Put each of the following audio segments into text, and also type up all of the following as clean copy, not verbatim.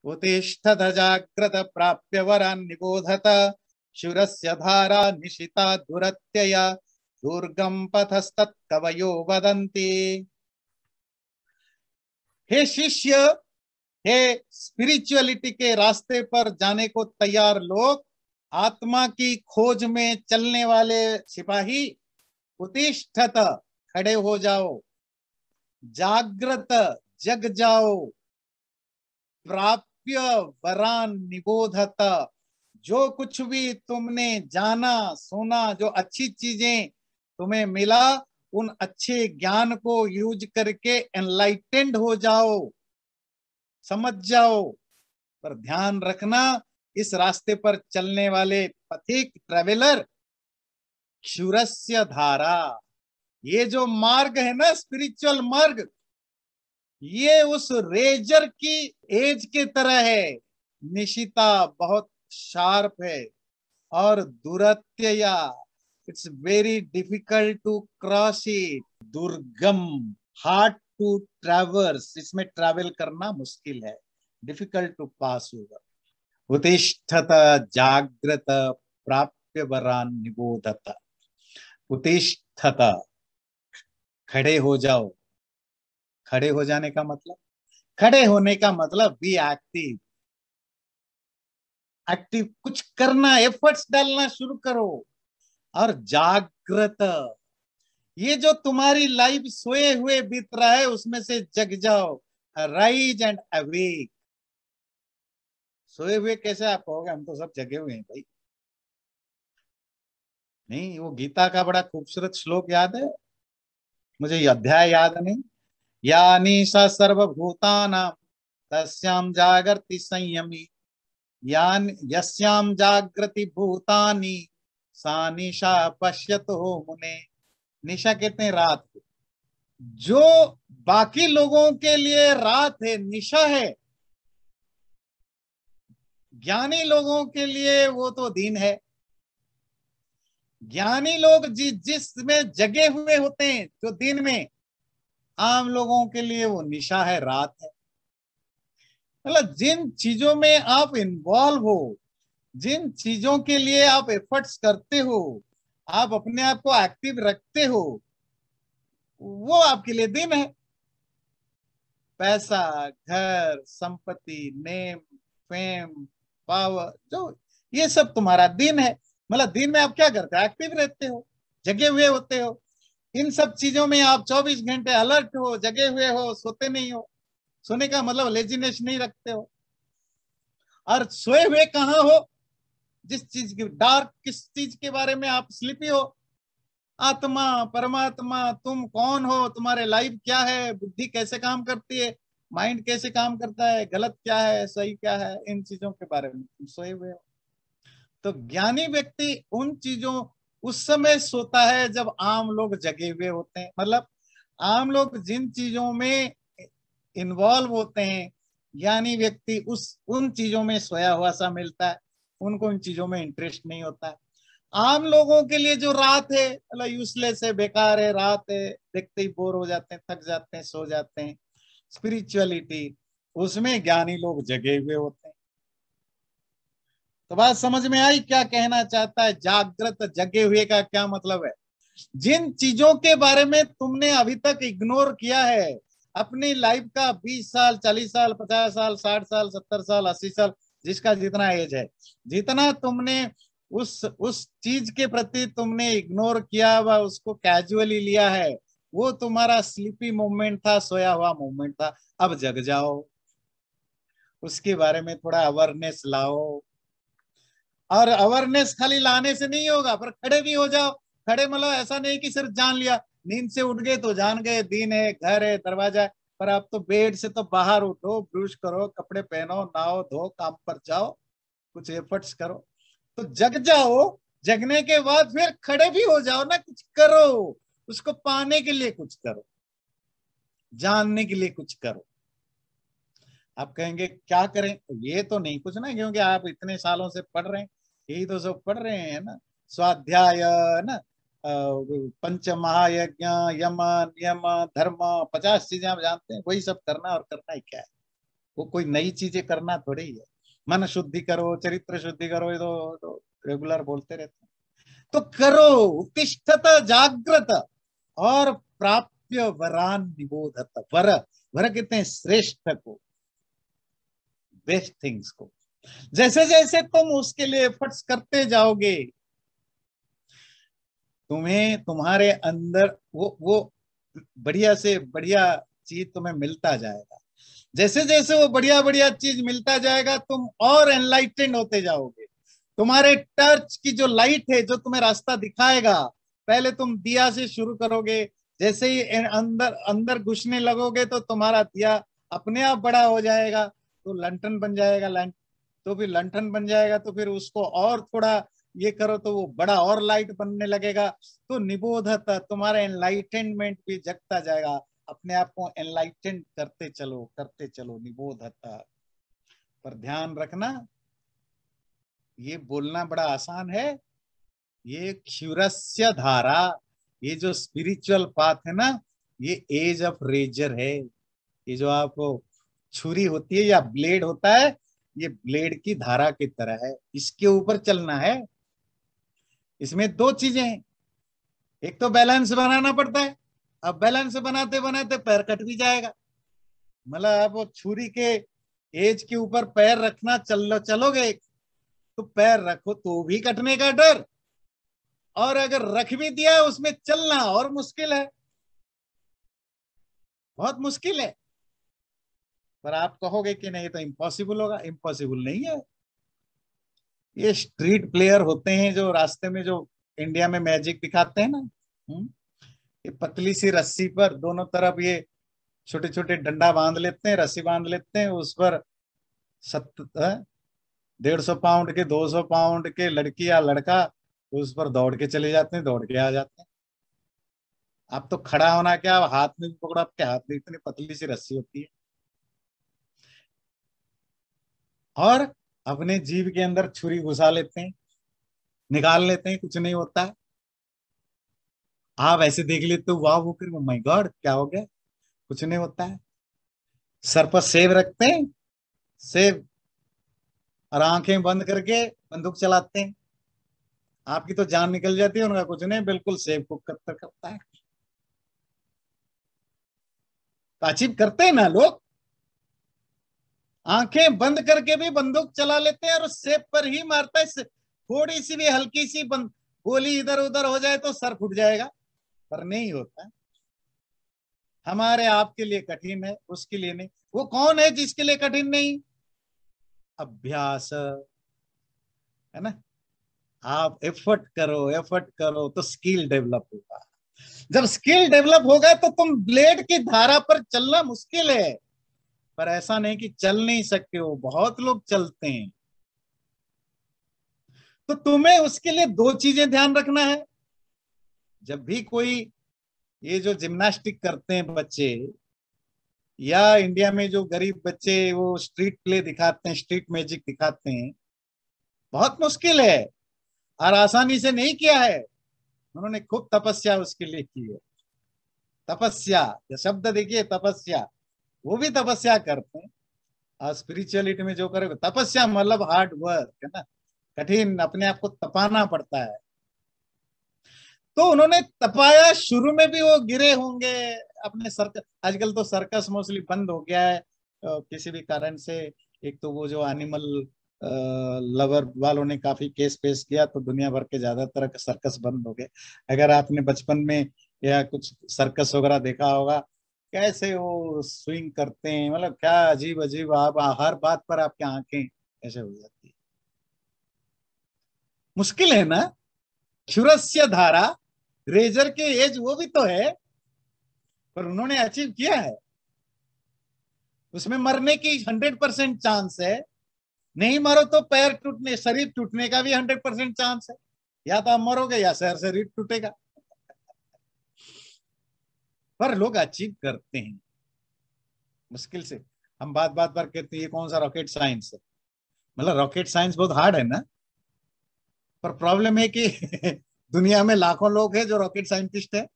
उत्तिष्ठत जाग्रत प्राप्य वरान् निबोधत शूरस्य धारा निशिता दुरत्यया दुर्गम पथस्तत् कवयो वदन्ति। हे शिष्य, हे स्पिरिचुअलिटी के रास्ते पर जाने को तैयार लोग, आत्मा की खोज में चलने वाले सिपाही, उत्तिष्ठत खड़े हो जाओ, जागृत जग जाओ, प्राप्य वरान निबोधत, जो कुछ भी तुमने जाना सुना, जो अच्छी चीजें तुम्हें मिला, उन अच्छे ज्ञान को यूज करके एनलाइटेंड हो जाओ, समझ जाओ। पर ध्यान रखना, इस रास्ते पर चलने वाले पथिक ट्रेवलर, क्षुरस्य धारा, ये जो मार्ग है ना, स्पिरिचुअल मार्ग, ये उस रेजर की एज के तरह है, निशिता बहुत शार्प है, और दुरत्यया, it's very difficult to cross it, दुर्गम, हार्ड टू ट्रैवर्स, इसमें ट्रैवल करना मुश्किल है, डिफिकल्ट टू पास ओवर। उत्तिष्ठत जाग्रत प्राप्य वरान निबोधत, उत्तिष्ठत खड़े हो जाओ। खड़े हो जाने का मतलब, खड़े होने का मतलब बी एक्टिव, एक्टिव कुछ करना, एफर्ट्स डालना शुरू करो। और जागृत, ये जो तुम्हारी लाइफ सोए हुए बीत रहा है उसमें से जग जाओ, राइज एंड अवेक। सोए हुए कैसे आप कहोगे, हम तो सब जगे हुए हैं भाई। नहीं, वो गीता का बड़ा खूबसूरत श्लोक याद है, मुझे ये अध्याय याद नहीं। या निशा सर्वभूतानां तस्याम जागर्ति संयमी, यान यस्याम जागृति भूतानि सा निशा पश्यतो मुने। निशा कहते हैं रात को, जो बाकी लोगों के लिए रात है, निशा है, ज्ञानी लोगों के लिए वो तो दिन है। ज्ञानी लोग जिसमें जगे हुए होते हैं जो दिन में, आम लोगों के लिए वो निशा है, रात है। मतलब जिन चीजों में आप इन्वॉल्व हो, जिन चीजों के लिए आप एफर्ट्स करते हो, आप अपने आप को एक्टिव रखते हो, वो आपके लिए दिन है। पैसा, घर, संपत्ति, नेम, फेम, पावर, जो ये सब तुम्हारा दिन है। मतलब दिन में आप क्या करते हो, एक्टिव रहते हो, जगे हुए होते हो। इन सब चीजों में आप 24 घंटे अलर्ट हो, जगे हुए हो, सोते नहीं हो। सोने का मतलब लेजीनेस नहीं रखते हो। और सोए हुए कहाँ हो, जिस चीज की डार्क, किस चीज के बारे में आप स्लीपी हो, आत्मा, परमात्मा, तुम कौन हो, तुम्हारे लाइफ क्या है, बुद्धि कैसे काम करती है, माइंड कैसे काम करता है, गलत क्या है, सही क्या है, इन चीजों के बारे में तुम सोए हुए हो। तो ज्ञानी व्यक्ति उन चीजों, उस समय सोता है जब आम लोग जगे हुए होते हैं। मतलब आम लोग जिन चीजों में इन्वॉल्व होते हैं, ज्ञानी व्यक्ति उस उन चीजों में सोया हुआ सा मिलता है, उनको इन चीजों में इंटरेस्ट नहीं होता है। आम लोगों के लिए जो रात है, मतलब यूजलेस है, बेकार है, रात है, देखते ही बोर हो जाते हैं, थक जाते हैं, सो जाते हैं। स्पिरिचुअलिटी, उसमें ज्ञानी लोग जगे हुए होते हैं। तो बात समझ में आई क्या कहना चाहता है, जागृत जगे हुए का क्या मतलब है। जिन चीजों के बारे में तुमने अभी तक इग्नोर किया है अपनी लाइफ का, 20 साल, 40 साल, 50 साल, 60 साल, 70 साल, 80 साल, जिसका जितना एज है, जितना तुमने उस चीज के प्रति तुमने इग्नोर किया व उसको कैजुअली लिया है, वो तुम्हारा स्लीपी मोमेंट था, सोया हुआ मोमेंट था। अब जग जाओ, उसके बारे में थोड़ा अवेयरनेस लाओ। और अवेयरनेस खाली लाने से नहीं होगा, पर खड़े भी हो जाओ। खड़े मतलब ऐसा नहीं कि सिर्फ जान लिया, नींद से उठ गए तो जान गए, दिन है, घर है, दरवाजा है, पर आप तो बेड से तो बाहर उठो, ब्रश करो, कपड़े पहनो, नहाओ धो, काम पर जाओ, कुछ एफर्ट्स करो। तो जग जाओ, जगने के बाद फिर खड़े भी हो जाओ ना, कुछ करो, उसको पाने के लिए कुछ करो, जानने के लिए कुछ करो। आप कहेंगे क्या करें, तो ये तो नहीं कुछ ना, क्योंकि आप इतने सालों से पढ़ रहे हैं, यही तो सब पढ़ रहे हैं ना, स्वाध्याय ना, पंच महायज्ञ, यम, नियम, धर्म, 50 चीजें आप जानते हैं, वही सब करना, और करना ही क्या है। वो कोई नई चीजें करना थोड़ी है। मन शुद्धि करो, चरित्र शुद्धि करो, ये तो रेगुलर बोलते रहते हैं। तो करो, उत्तिष्ठत जागृत और प्राप्य वरान निबोधत। वर, वर कहते हैं श्रेष्ठ को, बेस्ट थिंग्स को। जैसे जैसे तुम उसके लिए एफर्ट्स करते जाओगे, तुम्हें तुम्हारे अंदर वो बढ़िया से बढ़िया चीज तुम्हें मिलता जाएगा। जैसे जैसे वो बढ़िया बढ़िया चीज मिलता जाएगा, तुम और एनलाइटेंड होते जाओगे। तुम्हारे टर्च की जो लाइट है, जो तुम्हें रास्ता दिखाएगा, पहले तुम दिया से शुरू करोगे। जैसे ही अंदर अंदर घुसने लगोगे तो तुम्हारा दिया अपने आप बड़ा हो जाएगा, तो लंठन बन जाएगा। तो फिर लंठन बन जाएगा, तो फिर उसको और थोड़ा ये करो तो वो बड़ा और लाइट बनने लगेगा। तो निबोधत, तुम्हारा एनलाइटेनमेंट भी जगता जाएगा। अपने आप को एनलाइटेंड करते चलो निबोधत। पर ध्यान रखना, ये बोलना बड़ा आसान है, ये क्षुरस्य धारा, ये जो स्पिरिचुअल पाथ है ना, ये एज ऑफ रेजर है। ये जो आपको छुरी होती है या ब्लेड होता है, ये ब्लेड की धारा की तरह है, इसके ऊपर चलना है। इसमें दो चीजें हैं, एक तो बैलेंस बनाना पड़ता है। अब बैलेंस बनाते बनाते पैर कट भी जाएगा। मतलब आप वो छुरी के एज के ऊपर पैर रखना चलोगे तो पैर रखो तो भी कटने का डर, और अगर रख भी दिया उसमें चलना और मुश्किल है, बहुत मुश्किल है। पर आप कहोगे कि नहीं तो इम्पॉसिबल होगा, इम्पॉसिबल नहीं है। ये स्ट्रीट प्लेयर होते हैं जो रास्ते में जो इंडिया में मैजिक दिखाते हैं ना, ये पतली सी रस्सी पर दोनों तरफ ये छोटे छोटे डंडा बांध लेते हैं, रस्सी बांध लेते हैं, उस पर 150 पाउंड के 200 पाउंड के लड़की या लड़का उस पर दौड़ के चले जाते हैं, दौड़ के आ जाते हैं। आप तो खड़ा होना क्या, हाथ में भी पकड़ो, आपके हाथ में इतनी पतली सी रस्सी होती है, और अपने जीभ के अंदर छुरी घुसा लेते हैं, निकाल लेते हैं, कुछ नहीं होता है। आप ऐसे देख लेते हो, वाह वो कर माय गॉड क्या हो गया, कुछ नहीं होता है। सर पर सेब रखते हैं, सेब, और आंखें बंद करके बंदूक चलाते हैं। आपकी तो जान निकल जाती है, उनका कुछ नहीं, बिल्कुल सेब को कत्तर करता है। ताचिब करते हैं ना लोग, आंखें बंद करके भी बंदूक चला लेते हैं और उस सेब पर ही मारता है। थोड़ी सी भी हल्की सी गोली इधर उधर हो जाए तो सर फूट जाएगा, पर नहीं होता। हमारे आपके लिए कठिन है, उसके लिए नहीं। वो कौन है जिसके लिए कठिन नहीं? अभ्यास, है ना। आप एफर्ट करो तो स्किल डेवलप होगा। जब स्किल डेवलप होगा तो तुम ब्लेड की धारा पर चलना मुश्किल है, पर ऐसा नहीं कि चल नहीं सकते हो, बहुत लोग चलते हैं। तो तुम्हें उसके लिए दो चीजें ध्यान रखना है। जब भी कोई ये जो जिम्नास्टिक करते हैं बच्चे, या इंडिया में जो गरीब बच्चे वो स्ट्रीट प्ले दिखाते हैं, स्ट्रीट मैजिक दिखाते हैं, बहुत मुश्किल है और आसानी से नहीं किया है। उन्होंने खूब तपस्या उसके लिए की है। तपस्या, ये शब्द देखिए, तपस्या, वो भी तपस्या करते हैं। और स्पिरिचुअलिटी में जो करे तपस्या मतलब हार्ड वर्क है ना, कठिन, अपने आप को तपाना पड़ता है। तो उन्होंने तपाया, शुरू में भी वो गिरे होंगे अपने सर्कस। आजकल तो सर्कस मोस्टली बंद हो गया है किसी भी कारण से। एक तो वो जो एनिमल लवर वालों ने काफी केस पेश किया, तो दुनिया भर के ज्यादातर सर्कस बंद हो गए। अगर आपने बचपन में या कुछ सर्कस वगैरह देखा होगा, कैसे वो स्विंग करते हैं, मतलब क्या अजीब अजीब, आप हर बात पर आपकी आंखें ऐसे हो जाती है। मुश्किल है ना। क्षुरस्य धारा, रेजर के एज वो भी तो है, पर उन्होंने अचीव किया है। उसमें मरने की 100% चांस है, नहीं मरो तो पैर टूटने, शरीर टूटने का भी 100% चांस है। या तो आप मरोगे या शरीर टूटेगा, पर लोग अचीव करते हैं मुश्किल से। हम बात बात पर कहते हैं ये कौन सा रॉकेट साइंस है, मतलब रॉकेट साइंस बहुत हार्ड है ना। पर प्रॉब्लम है कि दुनिया में लाखों लोग हैं जो रॉकेट साइंटिस्ट है।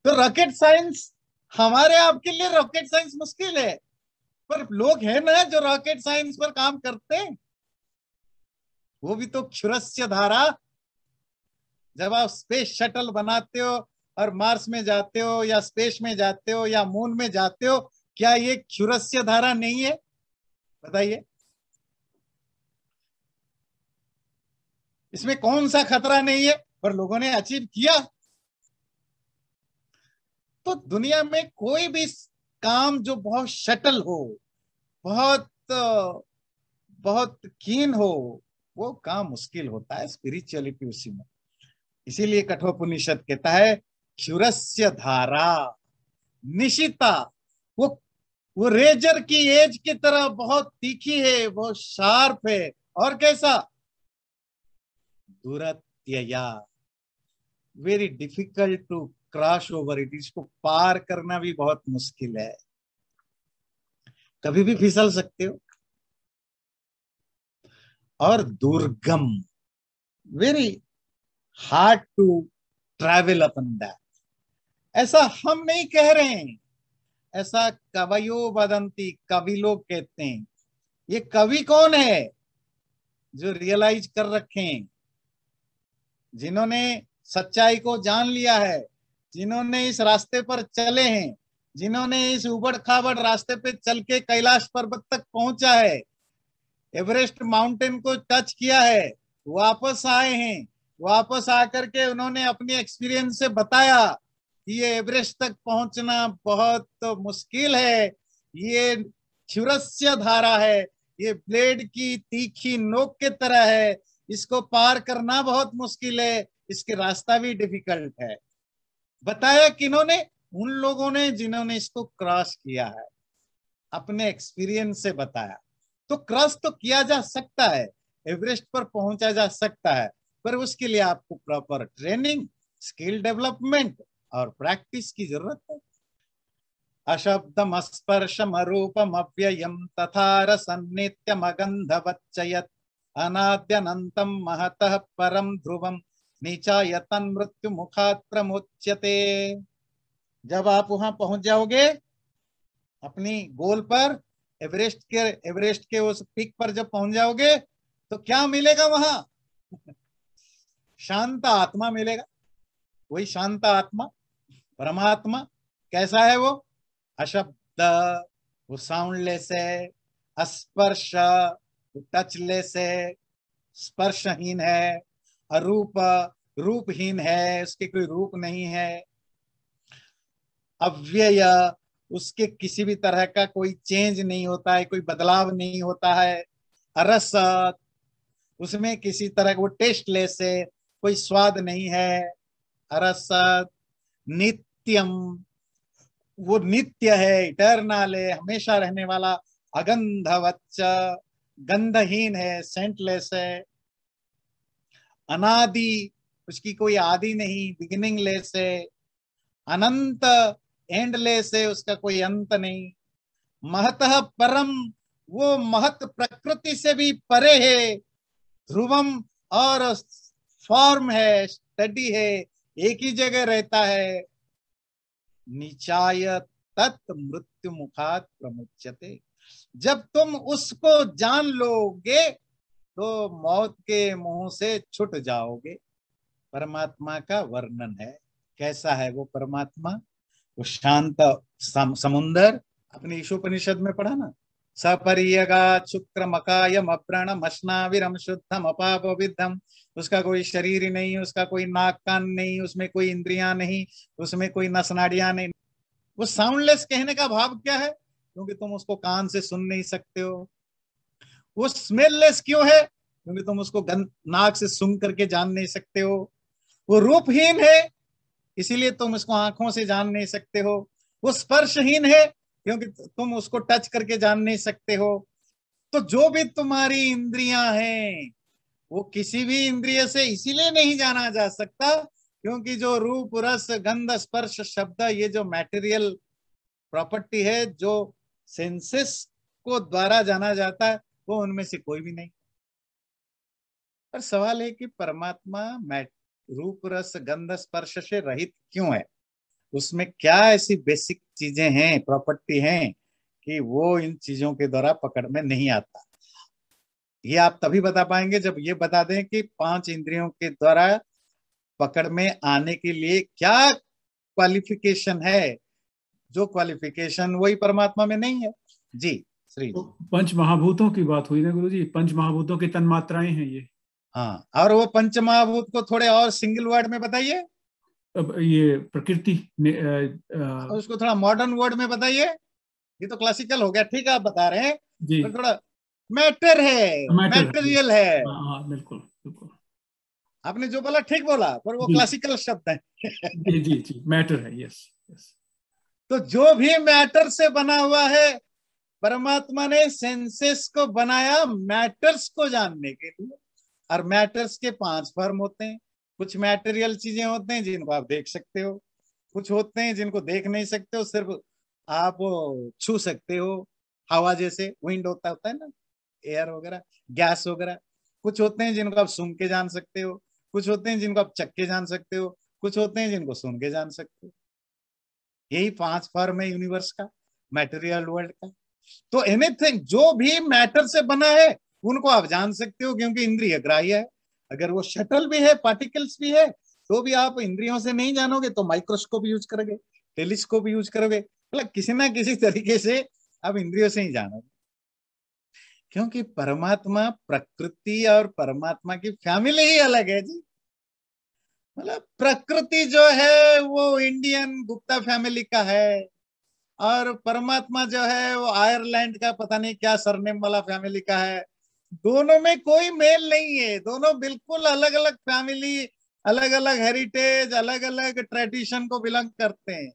तो रॉकेट साइंस हमारे आपके लिए रॉकेट साइंस मुश्किल है, पर लोग हैं ना जो रॉकेट साइंस पर काम करते हैं, वो भी तो क्षुरस्य धारा। जब आप स्पेस शटल बनाते हो और मार्स में जाते हो या स्पेस में जाते हो या मून में जाते हो, क्या ये क्षुरस्य धारा नहीं है? बताइए, इसमें कौन सा खतरा नहीं है? पर लोगों ने अचीव किया। तो दुनिया में कोई भी काम जो बहुत शटल हो, बहुत बहुत कीन हो, वो काम मुश्किल होता है। स्पिरिचुअलिटी उसी में। इसीलिए कठोपनिषद कहता है क्षुरस्य धारा निशिता। वो वो रेजर की एज की तरह बहुत तीखी है, बहुत शार्प है। और कैसा? दुरत्यया, very difficult to cross over it. इसको पार करना भी बहुत मुश्किल है, कभी भी फिसल सकते हो। और दुर्गम, very hard to travel upon that. ऐसा हम नहीं कह रहे हैं, ऐसा कवयो वदंती, कवि लोग कहते हैं। ये कवि कौन है? जो रियलाइज कर रखे हैं, जिन्होंने सच्चाई को जान लिया है, जिन्होंने इस रास्ते पर चले हैं, जिन्होंने इस उबड़ खाबड़ रास्ते पे चल के कैलाश पर्वत तक पहुंचा है, एवरेस्ट माउंटेन को टच किया है, वापस आए हैं। वापस आकर के उन्होंने अपनी एक्सपीरियंस से बताया कि ये एवरेस्ट तक पहुंचना बहुत तो मुश्किल है, ये क्षुरस्य धारा है, ये ब्लेड की तीखी नोक के तरह है, इसको पार करना बहुत मुश्किल है, इसके रास्ता भी डिफिकल्ट है। बताया किन्होंने? उन लोगों ने जिन्होंने इसको क्रॉस किया है, अपने एक्सपीरियंस से बताया। तो क्रॉस तो किया जा सकता है, एवरेस्ट पर पहुंचा जा सकता है, पर उसके लिए आपको प्रॉपर ट्रेनिंग, स्किल डेवलपमेंट और प्रैक्टिस की जरूरत है। अशब्दम स्पर्शम रूपम अव्ययम तथा रसन्नित्यम अगंधवच्चयत् अनाद्यनंतम महतः परम ध्रुवम नीचायतन मृत्यु मुखात् प्रमुच्यते। जब आप वहां पहुंच जाओगे अपनी गोल पर, एवरेस्ट के उस पीक पर जब पहुंच जाओगे, तो क्या मिलेगा वहां? शांत आत्मा मिलेगा। वही शांत आत्मा, परमात्मा कैसा है वो? अशब्द, वो साउंडलेस है। अस्पर्श, वो टचलेस है, स्पर्शहीन है। अरूप, रूपहीन है, उसके कोई रूप नहीं है। अव्यय, उसके किसी भी तरह का कोई चेंज नहीं होता है, कोई बदलाव नहीं होता है। अरस, उसमें किसी तरह का वो टेस्टलेस है, कोई स्वाद नहीं है। अरस। नित्यम, वो नित्य है, इटर्नल है, हमेशा रहने वाला। अगंधवच्च, गंधहीन है, सेंटलेस है। अनादि, उसकी कोई आदि नहीं, बिगिनिंग लेस है। अनंत, एंडलेस है, उसका कोई अंत नहीं। महतः परम, वो महत प्रकृति से भी परे है। ध्रुवम, और फॉर्म है, स्टडी है, एक ही जगह रहता है। निचाय तत् मृत्यु मुखात प्रमुच्यते। जब तुम उसको जान लोगे तो मौत के मुंह से छुट जाओगे। परमात्मा का वर्णन है। कैसा है वो परमात्मा? वो शांत समुन्दर। अपने ईशोपनिषद में पढ़ा ना, सपरियगा शुक्र मकायम अप्रणम अश्नाविरम शुद्धम अपाप विद्धम। उसका कोई शरीर ही नहीं, उसका कोई नाक कान नहीं, उसमें कोई इंद्रियां नहीं, उसमें कोई नस नाड़ियां नहीं। वो साउंडलेस कहने का भाव क्या है? क्योंकि तुम उसको कान से सुन नहीं सकते हो। वो स्मेललेस क्यों है? क्योंकि तुम उसको नाक से सूंघ करके जान नहीं सकते हो। वो रूपहीन है, इसीलिए तुम उसको आंखों से जान नहीं सकते हो। वो स्पर्शहीन है, क्योंकि तुम उसको टच करके जान नहीं सकते हो। तो जो भी तुम्हारी इंद्रियां हैं, वो किसी भी इंद्रिय से इसीलिए नहीं जाना जा सकता क्योंकि जो रूप रस गंध स्पर्श शब्द, ये जो मैटेरियल प्रॉपर्टी है, जो सेंसेस को द्वारा जाना जाता है, वो उनमें से कोई भी नहीं। पर सवाल है कि परमात्मा रूप रस गंध स्पर्श से रहित क्यों है? उसमें क्या ऐसी बेसिक चीजें हैं, प्रॉपर्टी हैं कि वो इन चीजों के द्वारा पकड़ में नहीं आता। ये आप तभी बता पाएंगे जब ये बता दें कि पांच इंद्रियों के द्वारा पकड़ में आने के लिए क्या क्वालिफिकेशन है, जो क्वालिफिकेशन वही परमात्मा में नहीं है। जी श्री तो जी। पंच महाभूतों की बात हुई ना गुरु जी, पंच महाभूतों की तन्मात्राएं हैं ये। हाँ, और वो पंचमहाभूत को थोड़े और सिंगल वर्ड में बताइए, अब ये प्रकृति और उसको थोड़ा मॉडर्न वर्ड में बताइए। ये तो क्लासिकल हो गया, ठीक है आप बता रहे हैं, जी, पर थोड़ा मैटर है, मैटर है। मैटेरियल है। हाँ हाँ, बिल्कुल बिल्कुल। आपने जो बोला ठीक बोला, पर वो जी क्लासिकल शब्द है। जी जी जी, मैटर है, यस यस। तो जो भी मैटर से बना हुआ है, परमात्मा ने सेंसेस को बनाया मैटर्स को जानने के लिए। और मैटर्स के पांच फॉर्म होते हैं। कुछ मैटेरियल चीजें होते हैं जिनको आप देख सकते हो, कुछ होते हैं जिनको देख नहीं सकते हो, सिर्फ आप छू सकते हो। हवा जैसे विंड होता है ना, एयर वगैरह, गैस वगैरह। कुछ होते हैं जिनको आप सूंघ के जान सकते हो, कुछ होते हैं जिनको आप चख के जान सकते हो, कुछ होते हैं जिनको सुन के जान सकते हो। यही पांच फॉर्म है यूनिवर्स का, मैटेरियल वर्ल्ड का। तो एनीथिंग जो भी मैटर से बना है उनको आप जान सकते हो, क्योंकि इंद्रिय ग्राह्य है। अगर वो शटल भी है, पार्टिकल्स भी है, तो भी आप इंद्रियों से नहीं जानोगे, तो माइक्रोस्कोप यूज करोगे, टेलीस्कोप यूज करोगे, मतलब किसी ना किसी तरीके से आप इंद्रियों से ही जानोगे। क्योंकि परमात्मा, प्रकृति और परमात्मा की फैमिली ही अलग है जी। मतलब प्रकृति जो है वो इंडियन गुप्ता फैमिली का है, और परमात्मा जो है वो आयरलैंड का पता नहीं क्या सरनेम वाला फैमिली का है। दोनों में कोई मेल नहीं है, दोनों बिल्कुल अलग अलग फैमिली, अलग अलग हेरिटेज, अलग अलग ट्रेडिशन को बिलोंग करते हैं।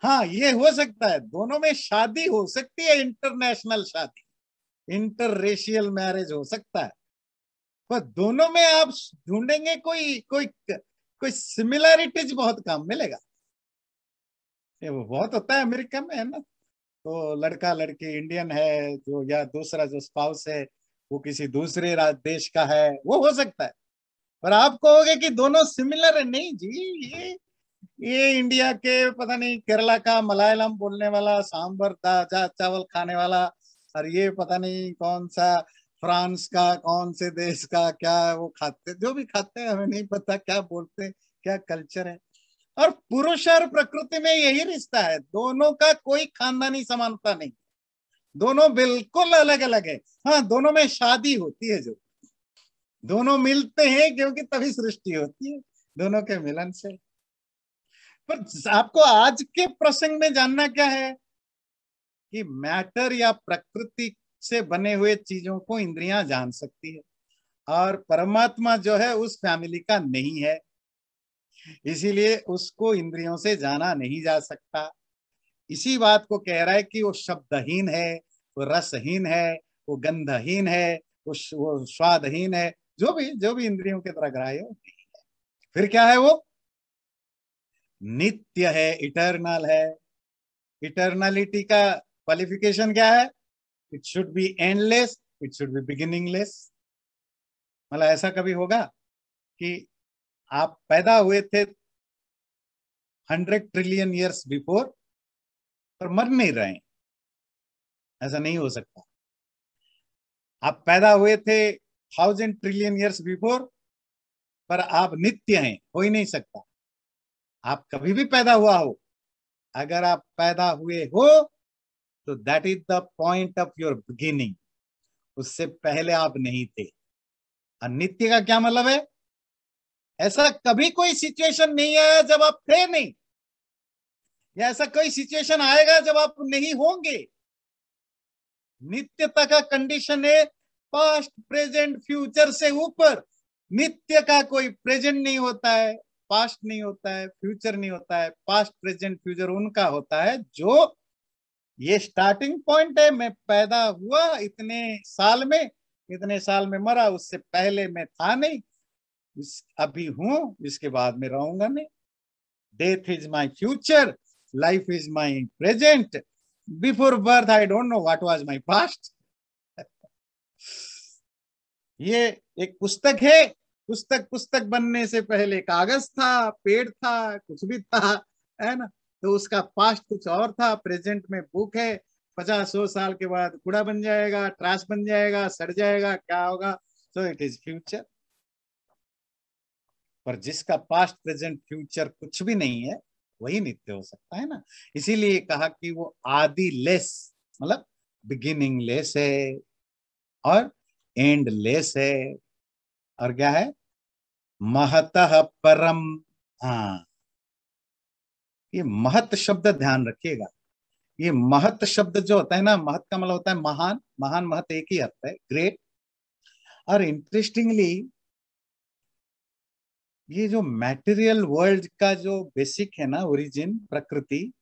हाँ, ये हो सकता है दोनों में शादी हो सकती है, इंटरनेशनल शादी, इंटर रेशियल मैरिज हो सकता है, पर दोनों में आप ढूंढेंगे कोई कोई कोई सिमिलैरिटीज बहुत कम मिलेगा। ये वो बहुत होता है अमेरिका में, है ना। तो लड़का लड़की इंडियन है, जो या दूसरा जो स्पाउस है वो किसी दूसरे देश का है, वो हो सकता है। पर आप कहोगे कि दोनों सिमिलर है, नहीं जी। ये इंडिया के पता नहीं केरला का मलयालम बोलने वाला सांबर चावल खाने वाला, और ये पता नहीं कौन सा फ्रांस का, कौन से देश का क्या वो खाते, जो भी खाते हैं हमें नहीं पता क्या बोलते हैं, क्या कल्चर है। और पुरुष और प्रकृति में यही रिश्ता है, दोनों का कोई खानदानी समानता नहीं, दोनों बिल्कुल अलग अलग है। हाँ, दोनों में शादी होती है, जो दोनों मिलते हैं क्योंकि तभी सृष्टि होती है, दोनों के मिलन से। पर आपको आज के प्रसंग में जानना क्या है कि मैटर या प्रकृति से बने हुए चीजों को इंद्रियां जान सकती है, और परमात्मा जो है उस फैमिली का नहीं है, इसीलिए उसको इंद्रियों से जाना नहीं जा सकता। इसी बात को कह रहा है कि वो शब्दहीन है, वो रसहीन है, वो गंधहीन है, वो स्वादहीन है, जो भी इंद्रियों के द्वारा ग्राह्य हो। फिर क्या है वो? नित्य है, इटर्नल है। इटर्नलिटी का क्वालिफिकेशन क्या है? It should be endless, it should be beginningless. मतलब ऐसा कभी होगा कि आप पैदा हुए थे 100 ट्रिलियन ईयर्स बिफोर, पर मर नहीं रहे हैं, ऐसा नहीं हो सकता। आप पैदा हुए थे 1000 ट्रिलियन ईयर्स बिफोर, पर आप नित्य हैं, हो ही नहीं सकता। आप कभी भी पैदा हुआ हो, अगर आप पैदा हुए हो तो that is the point of your beginning, उससे पहले आप नहीं थे। और नित्य का क्या मतलब है? ऐसा कभी कोई सिचुएशन नहीं आया जब आप थे नहीं, या ऐसा कोई सिचुएशन आएगा जब आप नहीं होंगे। नित्यता का कंडीशन है पास्ट प्रेजेंट फ्यूचर से ऊपर। नित्य का कोई प्रेजेंट नहीं होता है, पास्ट नहीं होता है, फ्यूचर नहीं होता है। पास्ट प्रेजेंट फ्यूचर उनका होता है जो, ये स्टार्टिंग पॉइंट है, मैं पैदा हुआ इतने साल में, इतने साल में मरा, उससे पहले मैं था नहीं, अभी हूं, इसके बाद में रहूंगा नहीं। Death is my future, life is my present, before birth I don't know what was my past. ये एक पुस्तक है, पुस्तक पुस्तक बनने से पहले कागज था, पेड़ था, कुछ भी था, है ना। तो उसका पास्ट कुछ और था, प्रेजेंट में बुक है, 50-100 साल के बाद कूड़ा बन जाएगा, ट्राश बन जाएगा, सड़ जाएगा, क्या होगा। So it is future. पर जिसका पास्ट प्रेजेंट फ्यूचर कुछ भी नहीं है, वही नित्य हो सकता है ना। इसीलिए कहा कि वो आदि लेस, मतलब बिगिनिंग लेस है और एंड लेस है, और क्या है, महतः परम। हाँ, ये महत शब्द ध्यान रखिएगा। ये महत शब्द जो होता है ना, महत का मतलब होता है महान, महान महत एक ही अर्थ है, ग्रेट। और इंटरेस्टिंगली ये जो मैटेरियल वर्ल्ड का जो बेसिक है ना, ओरिजिन, प्रकृति,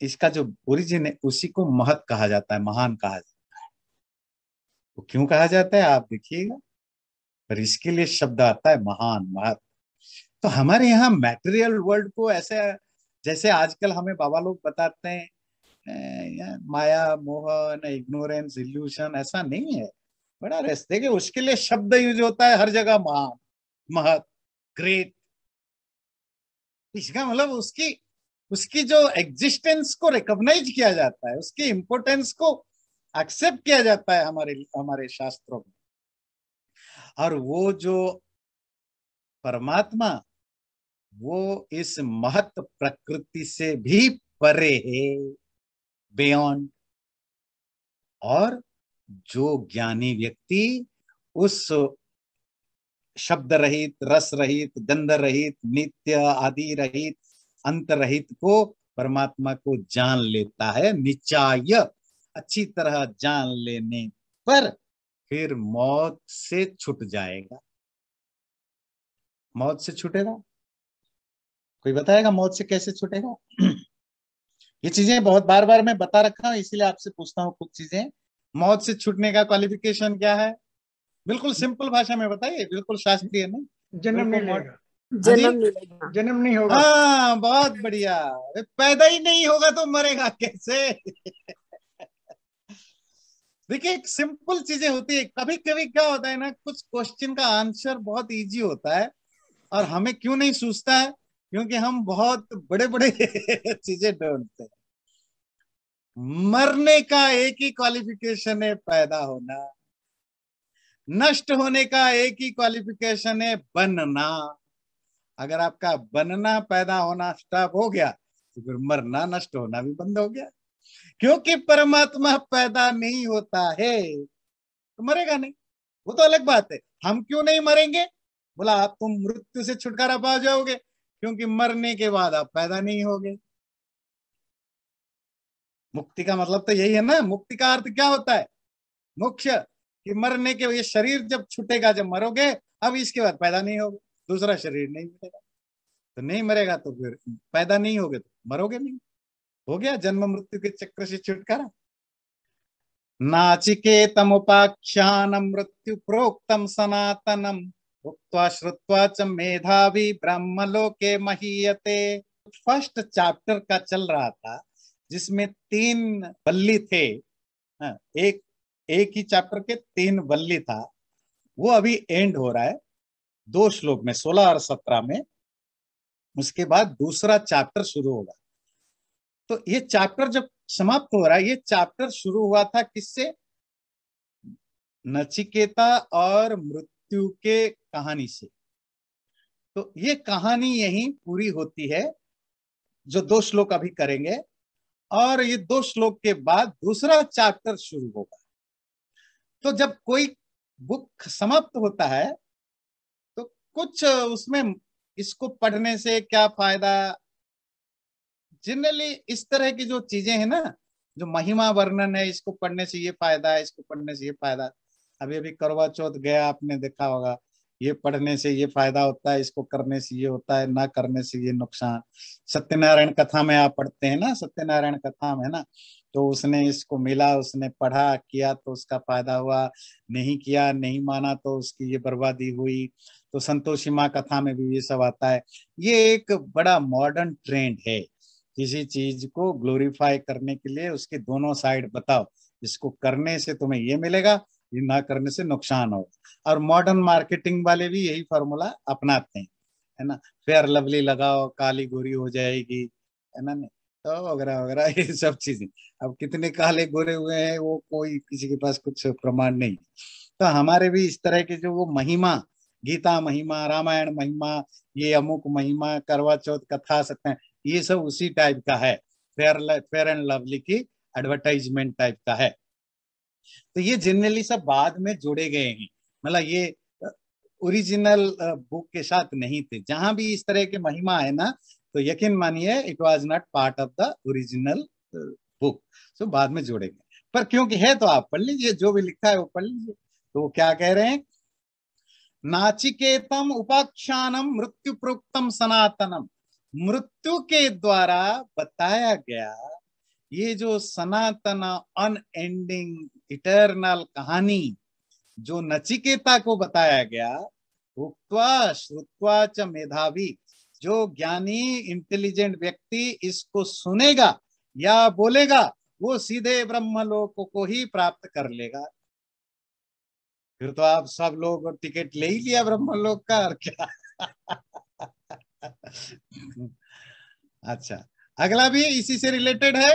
इसका जो ओरिजिन है उसी को महत कहा जाता है, महान कहा जाता है। वो क्यों कहा जाता है आप देखिएगा, पर इसके लिए शब्द आता है महान, महत। तो हमारे यहाँ मैटेरियल वर्ल्ड को ऐसे, जैसे आजकल हमें बाबा लोग बताते हैं माया, मोह, इग्नोरेंस, इल्यूशन, ऐसा नहीं है। बड़ा रेस्ट देखिए, उसके लिए शब्द यूज होता है हर जगह, महान, महत, ग्रेट। इसका मतलब उसकी उसकी जो एग्जिस्टेंस को रिकॉग्नाइज किया जाता है, उसकी इंपोर्टेंस को एक्सेप्ट किया जाता है हमारे हमारे शास्त्रों में। और वो जो परमात्मा, वो इस महत प्रकृति से भी परे है, बियॉन्ड। और जो ज्ञानी व्यक्ति उस शब्द रहित, रस रहित, गंध रहित, नित्य आदि रहित, अंत रहित को, परमात्मा को जान लेता है निचाय, अच्छी तरह जान लेने पर फिर मौत से छूट जाएगा। मौत से छूटेगा, कोई बताएगा मौत से कैसे छूटेगा? ये चीजें बहुत बार बार मैं बता रखा हूं, इसीलिए आपसे पूछता हूँ कुछ चीजें। मौत से छूटने का क्वालिफिकेशन क्या है? बिल्कुल सिंपल भाषा में बताइए, बिल्कुल शास्त्रीय नहीं, जन्म नहीं बिल्कुल। लेगा, हाँ जी, जन्म नहीं लेगा। जन्म नहीं होगा। हाँ, बहुत बढ़िया। पैदा ही नहीं होगा तो मरेगा कैसे? देखिए, एक सिंपल चीजें होती है। कभी कभी क्या होता है ना, कुछ क्वेश्चन का आंसर बहुत इजी होता है और हमें क्यों नहीं सूझता है, क्योंकि हम बहुत बड़े बड़े चीजें ढूंढते हैं। मरने का एक ही क्वालिफिकेशन है, पैदा होना। नष्ट होने का एक ही क्वालिफिकेशन है, बनना। अगर आपका बनना, पैदा होना स्टॉप हो गया तो फिर मरना, नष्ट होना भी बंद हो गया। क्योंकि परमात्मा पैदा नहीं होता है तो मरेगा नहीं, वो तो अलग बात है। हम क्यों नहीं मरेंगे? बोला आप तुम मृत्यु से छुटकारा पा जाओगे, क्योंकि मरने के बाद आप पैदा नहीं होगे। मुक्ति का मतलब तो यही है ना। मुक्ति का अर्थ क्या होता है? मुख्य, कि मरने के, ये शरीर जब छूटेगा, जब मरोगे, अब इसके बाद पैदा नहीं होगा, दूसरा शरीर नहीं मिलेगा। तो नहीं मरेगा तो फिर पैदा नहीं होगे तो मरोगे नहीं। हो गया जन्म मृत्यु के चक्र से छुटकारा। नाचिकेतमुपाख्यानम मृत्यु प्रोक्तम सनातनम उक्त्वा श्रुत्वा च मेधावी ब्रह्मलोके महीयते। फर्स्ट चैप्टर का चल रहा था, जिसमें 3 बल्ली थे। हाँ, एक ही चैप्टर के 3 बल्ली था, वो अभी एंड हो रहा है 2 श्लोक में, 16 और 17 में। उसके बाद दूसरा चैप्टर शुरू होगा। तो ये चैप्टर जब समाप्त हो रहा है, ये चैप्टर शुरू हुआ था किससे? नचिकेता और मृत्यु के कहानी से। तो ये कहानी यहीं पूरी होती है, जो 2 श्लोक अभी करेंगे, और ये 2 श्लोक के बाद दूसरा चैप्टर शुरू होगा। तो जब कोई बुक समाप्त होता है तो कुछ उसमें, इसको पढ़ने से क्या फायदा, जनरली इस तरह की जो चीजें हैं ना, जो महिमा वर्णन है, इसको पढ़ने से ये फायदा है, इसको पढ़ने से ये फायदा। अभी अभी करवा चौथ गया, आपने देखा होगा, ये पढ़ने से ये फायदा होता है, इसको करने से ये होता है, ना करने से ये नुकसान। सत्यनारायण कथा में आप पढ़ते हैं ना, सत्यनारायण कथा में ना, तो उसने इसको मिला, उसने पढ़ा किया तो उसका फायदा हुआ, नहीं किया, नहीं माना तो उसकी ये बर्बादी हुई। तो संतोषी माँ कथा में भी ये सब आता है। ये एक बड़ा मॉडर्न ट्रेंड है, किसी चीज को ग्लोरीफाई करने के लिए उसके दोनों साइड बताओ, इसको करने से तुम्हें ये मिलेगा ये ना करने से नुकसान हो। और मॉडर्न मार्केटिंग वाले भी यही फॉर्मूला अपनाते हैं, है ना, फेयर लवली लगाओ काली गोरी हो जाएगी, है ना, नहीं तो वगैरह वगैरह ये सब चीजें। अब कितने काले गोरे हुए हैं वो कोई किसी के पास कुछ प्रमाण नहीं। तो हमारे भी इस तरह के जो वो महिमा, गीता महिमा, रामायण महिमा, ये अमुक महिमा, करवा चौथ कथा सत्य, ये सब उसी टाइप का है, फेयर एंड लवली की एडवर्टाइजमेंट टाइप का है। तो ये जनरली सब बाद में जोड़े गए हैं, मतलब ये ओरिजिनल बुक के साथ नहीं थे। जहां भी इस तरह के महिमा है ना, तो यकीन मानिए it was not part of the original book, so बाद में जोड़े गए। पर क्योंकि है तो आप पढ़ लीजिए, जो भी लिखा है वो पढ़ लीजिए। तो वो क्या कह रहे हैं, नाचिकेतम उपाख्यानम मृत्यु प्रोक्तम सनातनम, मृत्यु के द्वारा बताया गया ये जो सनातन अनएंडिंग इटर्नल कहानी जो नचिकेता को बताया गया, उक्त्वा श्रुत्वा च मेधावी, जो ज्ञानी इंटेलिजेंट व्यक्ति इसको सुनेगा या बोलेगा वो सीधे ब्रह्मलोक को ही प्राप्त कर लेगा। फिर तो आप सब लोग टिकट ले ही लिया ब्रह्मलोक का, और क्या। अच्छा, अगला भी इसी से रिलेटेड है।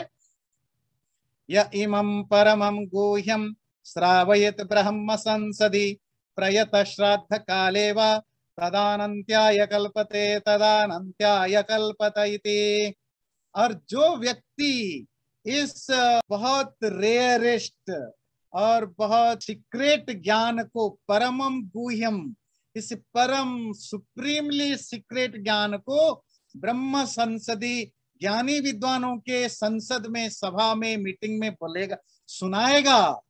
य इमं परमं गुह्यं श्रावयत ब्रह्म संसदि प्रयत श्राद्ध काले वा तदानन्त्याय कल्पते तदानन्त्याय कल्पत इति। और जो व्यक्ति इस बहुत रेयरेस्ट और बहुत सीक्रेट ज्ञान को, परमम गुह्यम, इस परम सुप्रीमली सीक्रेट ज्ञान को ब्रह्म संसदी, ज्ञानी विद्वानों के संसद में, सभा में, मीटिंग में बोलेगा, सुनाएगा,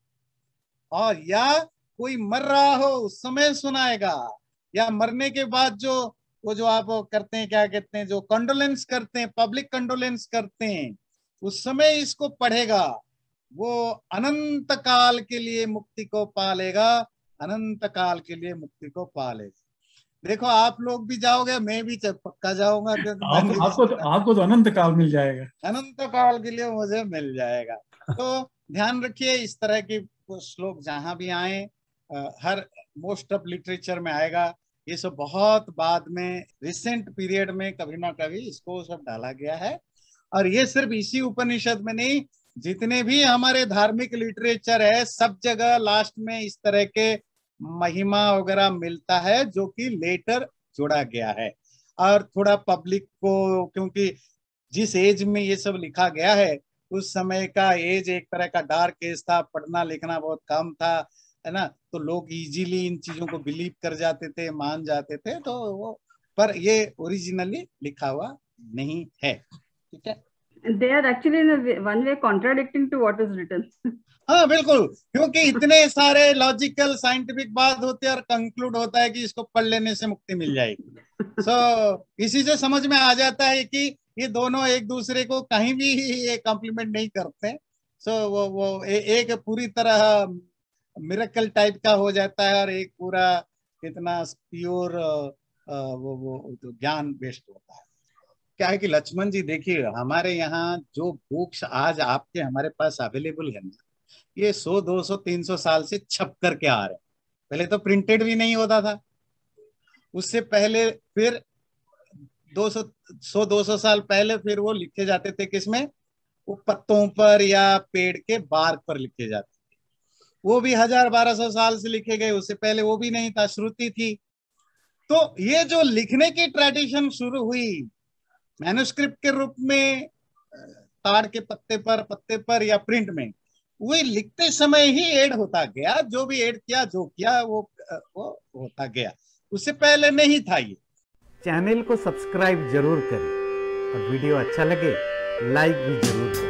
और या कोई मर रहा हो उस समय सुनाएगा, या मरने के बाद जो वो जो आप करते हैं, क्या कहते हैं, जो कंडोलेंस करते हैं, पब्लिक कंडोलेंस करते हैं, उस समय इसको पढ़ेगा, वो अनंत काल के लिए मुक्ति को पालेगा, अनंत काल के लिए मुक्ति को पालेगा। देखो आप लोग भी जाओगे, मैं भी पक्का जाऊंगा, क्योंकि आपको तो अनंत काल मिल जाएगा, अनंत काल के लिए मुझे मिल जाएगा। तो ध्यान रखिए, इस तरह की श्लोक जहां भी आए, हर मोस्ट ऑफ लिटरेचर में आएगा। ये सब बहुत बाद में, रिसेंट पीरियड में कभी ना कभी इसको सब डाला गया है। और ये सिर्फ इसी उपनिषद में नहीं, जितने भी हमारे धार्मिक लिटरेचर है, सब जगह लास्ट में इस तरह के महिमा वगैरह मिलता है, जो कि लेटर जोड़ा गया है। और थोड़ा पब्लिक को, क्योंकि जिस एज में ये सब लिखा गया है, उस समय का एज एक तरह का डार्क एज था, पढ़ना लिखना बहुत कम था, है ना, तो लोग इजीली इन चीजों को बिलीव कर जाते थे, मान जाते थे। तो वो, पर ये ओरिजिनली लिखा हुआ नहीं है, ठीक है। They are actually in one way contradicting to what is written. हाँ बिल्कुल, क्योंकि इतने सारे लॉजिकल साइंटिफिक बात होते हैं और कंक्लूड होता है कि इसको पढ़ लेने से मुक्ति मिल जाएगी। इसी से समझ में आ जाता है कि ये दोनों एक दूसरे को कहीं भी ये कॉम्प्लीमेंट नहीं करते। वो एक पूरी तरह मिरेकल टाइप का हो जाता है, और एक पूरा कितना प्योर वो ज्ञान बेस्ड होता है। क्या है कि लक्ष्मण जी देखिए, हमारे यहाँ जो बुक्स आज आपके हमारे पास अवेलेबल है ना, ये 100, 200, 300 साल से छप करके आ रहे हैं। पहले तो प्रिंटेड भी नहीं होता था, उससे पहले फिर 100-200 साल पहले फिर वो लिखे जाते थे किसमें, वो पत्तों पर या पेड़ के बार्क पर लिखे जाते थे। वो भी 1000-1200 साल से लिखे गए, उससे पहले वो भी नहीं था, श्रुति थी। तो ये जो लिखने की ट्रेडिशन शुरू हुई मैन्युस्क्रिप्ट के रूप में, ताड़ के पत्ते पर या प्रिंट में, वो लिखते समय ही ऐड होता गया। जो भी ऐड किया, जो किया वो होता गया, उससे पहले नहीं था ये। चैनल को सब्सक्राइब जरूर करें और वीडियो अच्छा लगे लाइक भी जरूर करें।